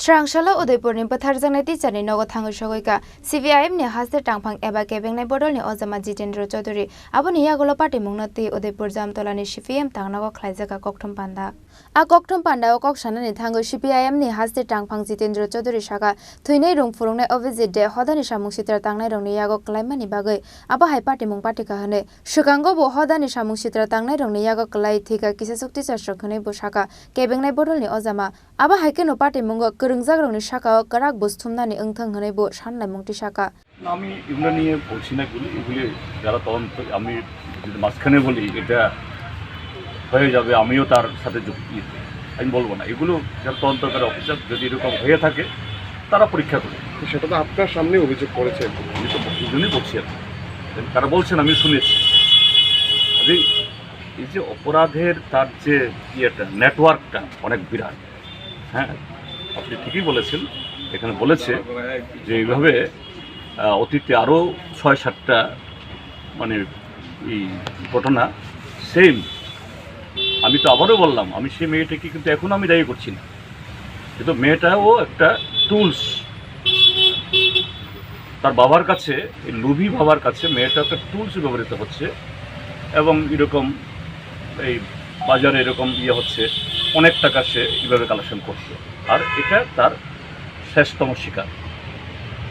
Srangshala Udaipurni Butharjaknai Chini Nogo Sogwikha CPIM ni Haste Tangphang eba kebengnai bodol ni ojama Jitendra Chowdhury aboni yagolo party mungnati Udaipur jamtolani CPIM tangnago khlaijaka kokthom panda a kokthom panda o koksanani Thangwi CPIM ni Haste Tangphang Jitendra Chowdhury saka thuinai rung furungnai opposite de hodani samung sitra tangnai rongni yago klaimani bagai aba hai party mung party ka hane sukango bo hodani samung sitra tangnai rongni yago klai thika kisa sukti chasrok khonai bo saka kebengnai bodol ni ojama aba haikeno party mungo Khorang Shaka Karak Bustumnani Unthang Hanebo Shanla Mungti Shaka. Nami Imrani Oshina Guli, Galaton, Ami, Maskanevoli, Ita Hoyabe Amiotar Satajuki, and Bolvana. Igulu, Japan officer, the Diru of Hayatake, Tarapurika. Shut up after some new visit for a Uniboxia. Then Karabolson Amisunis. Is the opera there, Tarche theatre, network, on a Biran. আপনি ঠিকই বলেছেন এখানে বলেছে যে এইভাবে অতীতে আরো ৬-৭টা মানে এই ঘটনা সেম আমি তো আবারও বললাম আমি সেই মেয়েটাকে কিন্তু এখন আমি দায়ী করছি না কিন্তু মেয়েটাও একটা টুলস তার বাবার কাছে এই লোভী বাবার কাছে মেয়েটা একটা টুলস ব্যবহৃত হচ্ছে এবং এরকম এই বাজারে এরকম হচ্ছে অনেক টাকা সে এইভাবে কালেকশন করছে আর এটা তার শেষতম শিকার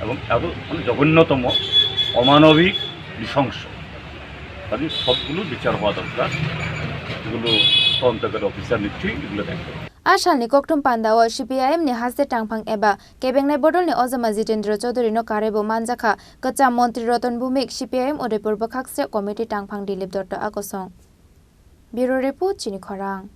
এবং আরও মানে জঘন্যতম অমানবিক নৃশংস তাদের সবগুলো বিচার হওয়া দরকার এগুলো তদন্তকারী অফিসার নিশ্চয়ই এগুলো দেখবে Ashalni kokthom panda o CPIM ni Haste Tangphang eba kebengnai bodol ni ojama Jitendra Chowdhury no karebo manjaka kacha montri Roton Bhumik CPIM Udaipur Bakhakse Committee Tangphang Dilip Dotto akosong Bureau Report Chini Khorang